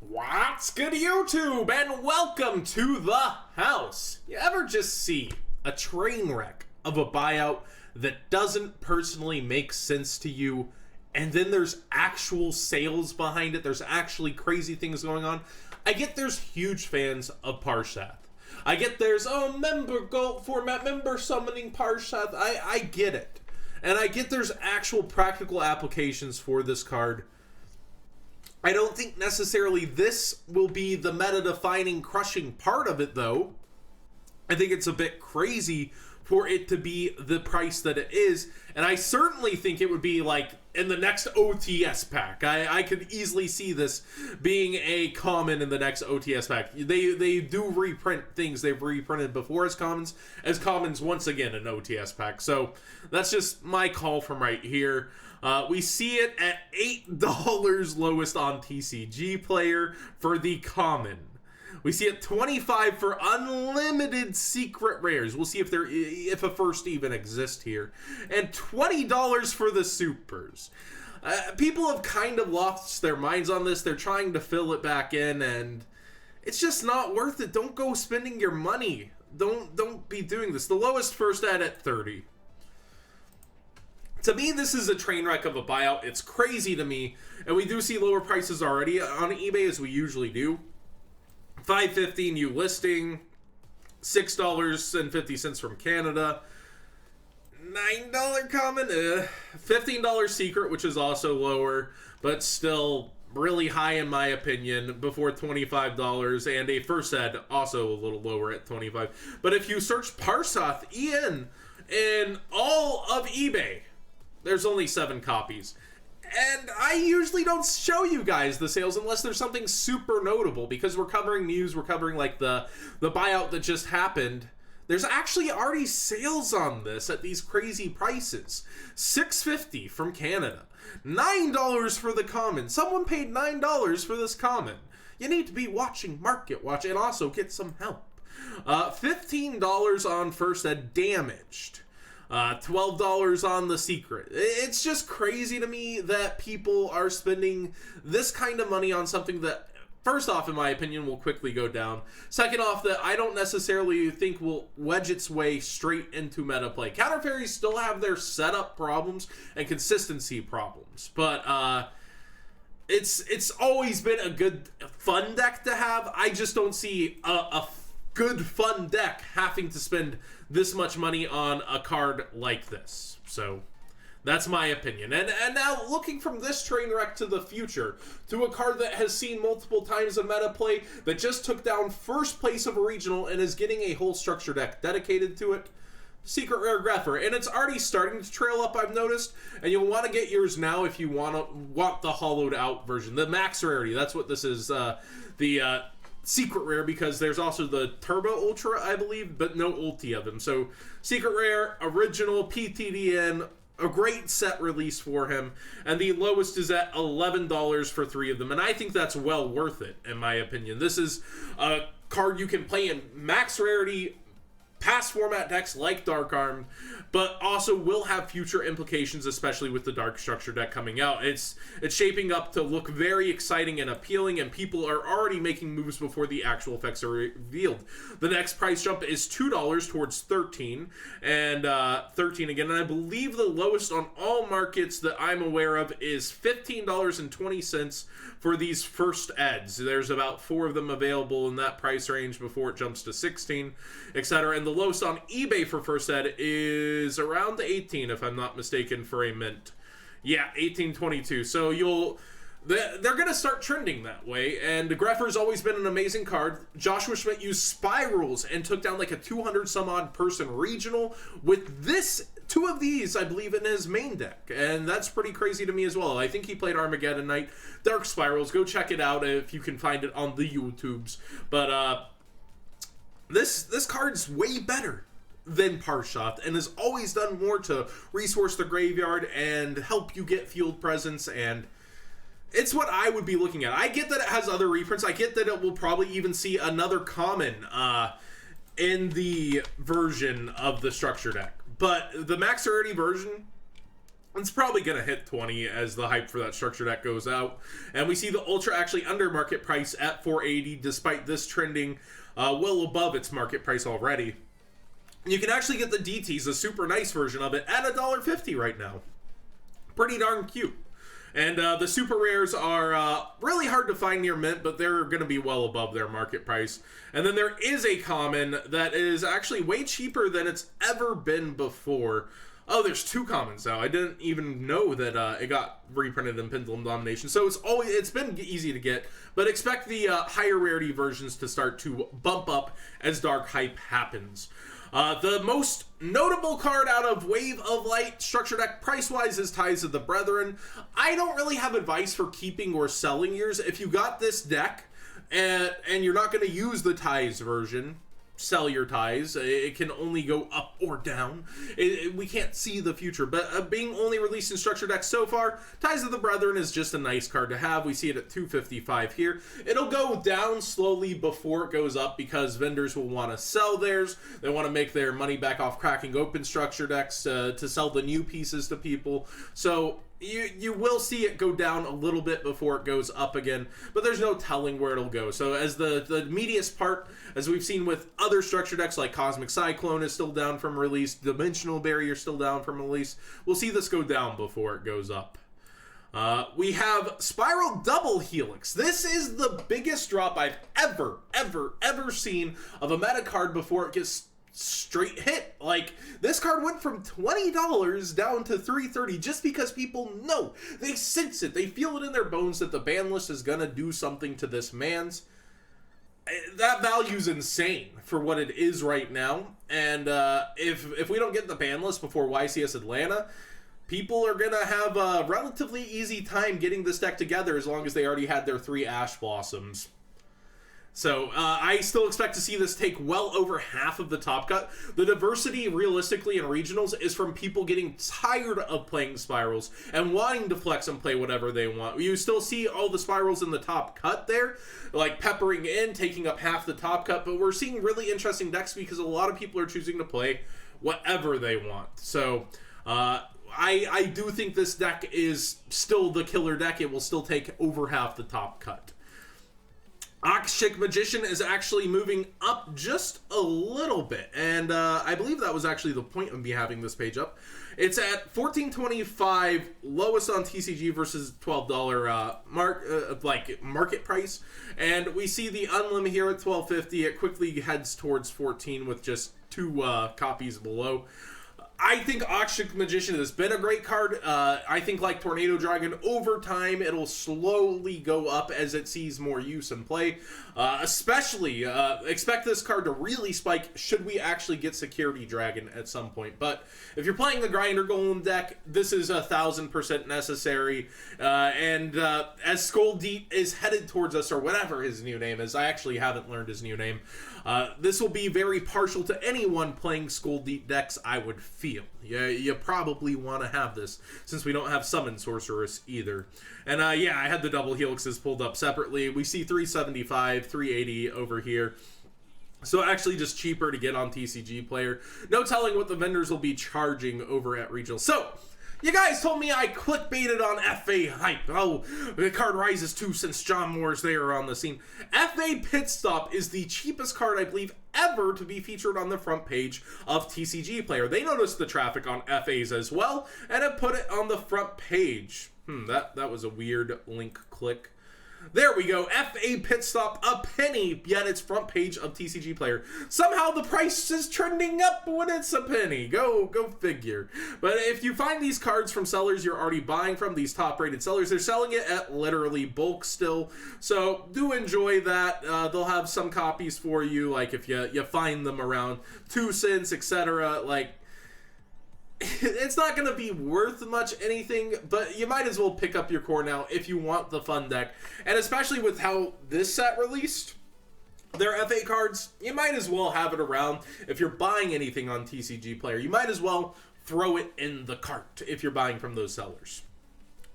What's good, YouTube, and welcome to the house. You ever just see a train wreck of a buyout that doesn't personally make sense to you, and then there's actual sales behind it, there's actually crazy things going on? I get there's huge fans of Parshath. I get there's, member gold format, member summoning Parshath. I get it. And I get there's actual practical applications for this card. I don't think necessarily this will be the meta-defining, crushing part of it, though. I think it's a bit crazy for it to be the price that it is, and I certainly think it would be like in the next OTS pack. I could easily see this being a common in the next OTS pack. They do reprint things they've reprinted before as commons once again in OTS pack. So that's just my call from right here. We see it at $8 lowest on TCG Player for the common. We see it $25 for unlimited secret rares. We'll see if a first even exists here. And $20 for the supers. People have kind of lost their minds on this. They're trying to fill it back in, and it's just not worth it. Don't go spending your money. Don't be doing this. The lowest first ad at 30. To me, this is a train wreck of a buyout. It's crazy to me. And we do see lower prices already on eBay, as we usually do. $5.50 new listing, $6.50 from Canada, $9 common, $15 secret, which is also lower, but still really high in my opinion, before $25, and a first ad also a little lower at $25. But if you search Parshath in all of eBay, there's only 7 copies. And I usually don't show you guys the sales unless there's something super notable, because we're covering news, we're covering like the buyout that just happened. There's actually already sales on this at these crazy prices. $6.50 from Canada. $9 for the common. Someone paid $9 for this common. You need to be watching Market Watch and also get some help. $15 on first ed damaged. $12 on the secret. It's just crazy to me that people are spending this kind of money on something that, first off, in my opinion, will quickly go down. Second off, that I don't necessarily think will wedge its way straight into meta play. Counter Fairies still have their setup problems and consistency problems, but it's always been a good fun deck to have. I just don't see a good fun deck having to spend this much money on a card like this. So that's my opinion. And now looking from this train wreck to the future, to a card that has seen multiple times of meta play, that just took down first place of a regional and is getting a whole structure deck dedicated to it, Secret Rare Grepher. And it's already starting to trail up, I've noticed, and you'll want to get yours now if you want the hollowed out version, the max rarity. That's what this is, the secret rare, because there's also the Turbo Ultra, I believe, but no ulti of them. So secret rare, original, PTDN, a great set release for him, and the lowest is at $11 for 3 of them, and I think that's well worth it, in my opinion. This is a card you can play in max rarity past format decks like Dark Armed, but also will have future implications, especially with the Dark Structure deck coming out. It's shaping up to look very exciting and appealing, and people are already making moves before the actual effects are revealed. The next price jump is $2 towards 13, and 13 again, and I believe the lowest on all markets that I'm aware of is $15.20 for these first eds. There's about 4 of them available in that price range before it jumps to 16, etc. And the lowest on eBay for first ed is around 18, if I'm not mistaken, for a mint. Yeah, 18.22. So they're going to start trending that way, and Grepher's always been an amazing card. Joshua Schmidt used Spirals and took down like a 200 some odd person regional with this 2 of these, I believe, in his main deck, and that's pretty crazy to me as well. I think he played Armageddon Knight, Dark Spirals. Go check it out if you can find it on the YouTubes. But this card's way better than Parshath, and has always done more to resource the graveyard and help you get field presence, and it's what I would be looking at. I get that it has other reprints. I get that it will probably even see another common in the version of the structure deck. But the max rarity version It's probably going to hit 20 as the hype for that structure deck goes out. And we see the Ultra actually under market price at 480, despite this trending well above its market price already. You can actually get the DTs, the super nice version of it, at $1.50 right now. Pretty darn cute. And the super rares are really hard to find near mint, but they're going to be well above their market price. And then there is a common that is actually way cheaper than it's ever been before. Oh, there's 2 commons now. I didn't even know that it got reprinted in Pendulum Domination. So it's been easy to get, but expect the higher rarity versions to start to bump up as Dark Hype happens. The most notable card out of Wave of Light structure deck price-wise is Ties of the Brethren. I don't really have advice for keeping or selling yours. If you got this deck and you're not going to use the Ties version, sell your Ties. It can only go up or down. We can't see the future, but being only released in structure decks so far, Ties of the Brethren is just a nice card to have. We see it at $255 here. It'll go down slowly before it goes up because vendors will want to sell theirs. They want to make their money back off cracking open structure decks to sell the new pieces to people. So you will see it go down a little bit before it goes up again, but there's no telling where it'll go. So as the meatiest part, as we've seen with other structure decks like Cosmic Cyclone is still down from release, Dimensional Barrier still down from release, we'll see this go down before it goes up. We have Spiral Double Helix. This is the biggest drop I've ever seen of a meta card before it gets straight hit. Like, this card went from $20 down to $3.30 just because people know, they sense it, they feel it in their bones that the ban list is gonna do something to this man's. That value's insane for what it is right now, and if we don't get the ban list before YCS Atlanta, people are gonna have a relatively easy time getting this deck together as long as they already had their 3 Ash Blossoms. So, I still expect to see this take well over half of the top cut. The diversity, realistically, in regionals is from people getting tired of playing Spirals and wanting to flex and play whatever they want. You still see all the Spirals in the top cut there, like peppering in, taking up half the top cut, but we're seeing really interesting decks because a lot of people are choosing to play whatever they want. So, I do think this deck is still the killer deck. It will still take over half the top cut. HoC Magician is actually moving up just a little bit, and I believe that was actually the point of me having this page up. It's at $14.25, lowest on TCG versus $12 market price, and we see the Unlim here at $12.50. It quickly heads towards $14 with just 2 copies below. I think HoC Magician has been a great card. I think like Tornado Dragon, over time, it'll slowly go up as it sees more use and play. Especially, expect this card to really spike should we actually get Security Dragon at some point. But if you're playing the Grinder Golem deck, this is 1,000% necessary. And as Skull Deep is headed towards us, or whatever his new name is, I actually haven't learned his new name. This will be very partial to anyone playing Skull Deep decks, I would feel. You probably want to have this, since we don't have Summon Sorceress either. And yeah, I had the double helixes pulled up separately. We see $375, $380 over here. So actually just cheaper to get on TCG Player. No telling what the vendors will be charging over at Regional. So, you guys told me I clickbaited on FA hype. Oh, the card rises too since John Moore's there on the scene. FA Pit Stop is the cheapest card, I believe, ever to be featured on the front page of TCG Player. They noticed the traffic on FAs as well, and have put it on the front page. That was a weird link click. There we go. FA Pit Stop, a penny, yet it's front page of TCG Player. Somehow the price is trending up when it's a penny. Go figure. But if you find these cards from sellers you're already buying from, these top-rated sellers, they're selling it at literally bulk still. So do enjoy that. They'll have some copies for you, like if you find them around 2 cents, etc. Like, it's not going to be worth much anything, but you might as well pick up your core now if you want the fun deck. And especially with how this set released, their FA cards, you might as well have it around. If you're buying anything on TCG Player, you might as well throw it in the cart if you're buying from those sellers.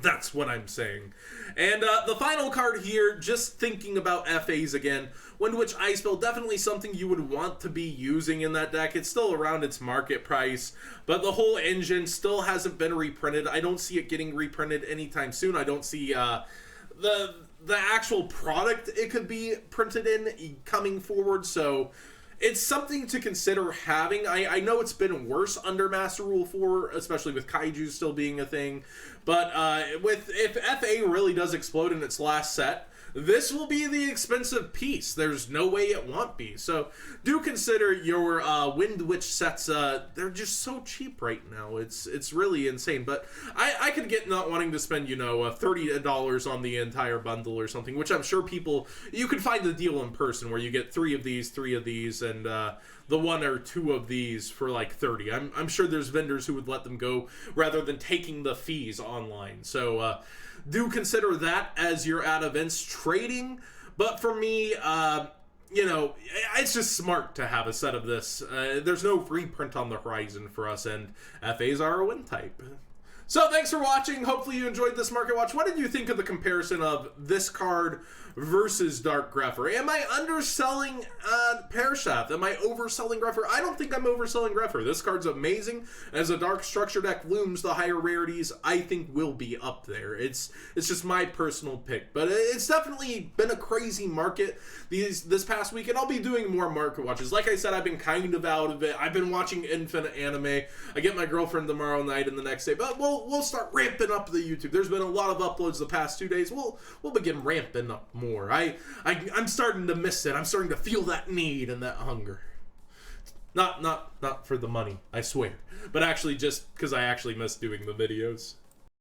That's what I'm saying. And the final card here, just thinking about FAs again, Wind Witch Icebell, definitely something you would want to be using in that deck. It's still around its market price, but the whole engine still hasn't been reprinted. I don't see it getting reprinted anytime soon. I don't see the actual product it could be printed in coming forward, so it's something to consider having. I know it's been worse under Master Rule 4, especially with Kaiju still being a thing. But if FA really does explode in its last set, this will be the expensive piece. There's no way it won't be. So do consider your Wind Witch sets. They're just so cheap right now. It's really insane. But I could get not wanting to spend, you know, $30 on the entire bundle or something, which I'm sure people, you can find the deal in person where you get 3 of these, and the 1 or 2 of these for like 30. I'm sure there's vendors who would let them go rather than taking the fees online. So do consider that as you're at events trading. But for me, you know, it's just smart to have a set of this. There's no reprint on the horizon for us, and FAs are a win type. So thanks for watching. Hopefully you enjoyed this market watch. What did you think of the comparison of this card versus Dark Grepher? Am I underselling Parshath? Am I overselling Grepher? I don't think I'm overselling Grepher. This card's amazing. As a Dark Structure deck looms, the higher rarities I think will be up there. It's just my personal pick. But it's definitely been a crazy market this past week, and I'll be doing more market watches. Like I said, I've been kind of out of it. I've been watching infinite anime. I get my girlfriend tomorrow night and the next day. But we'll start ramping up the YouTube. There's been a lot of uploads the past 2 days. We'll begin ramping up more. I'm starting to miss it. I'm starting to feel that need and that hunger. Not for the money, I swear. But actually just because I actually miss doing the videos.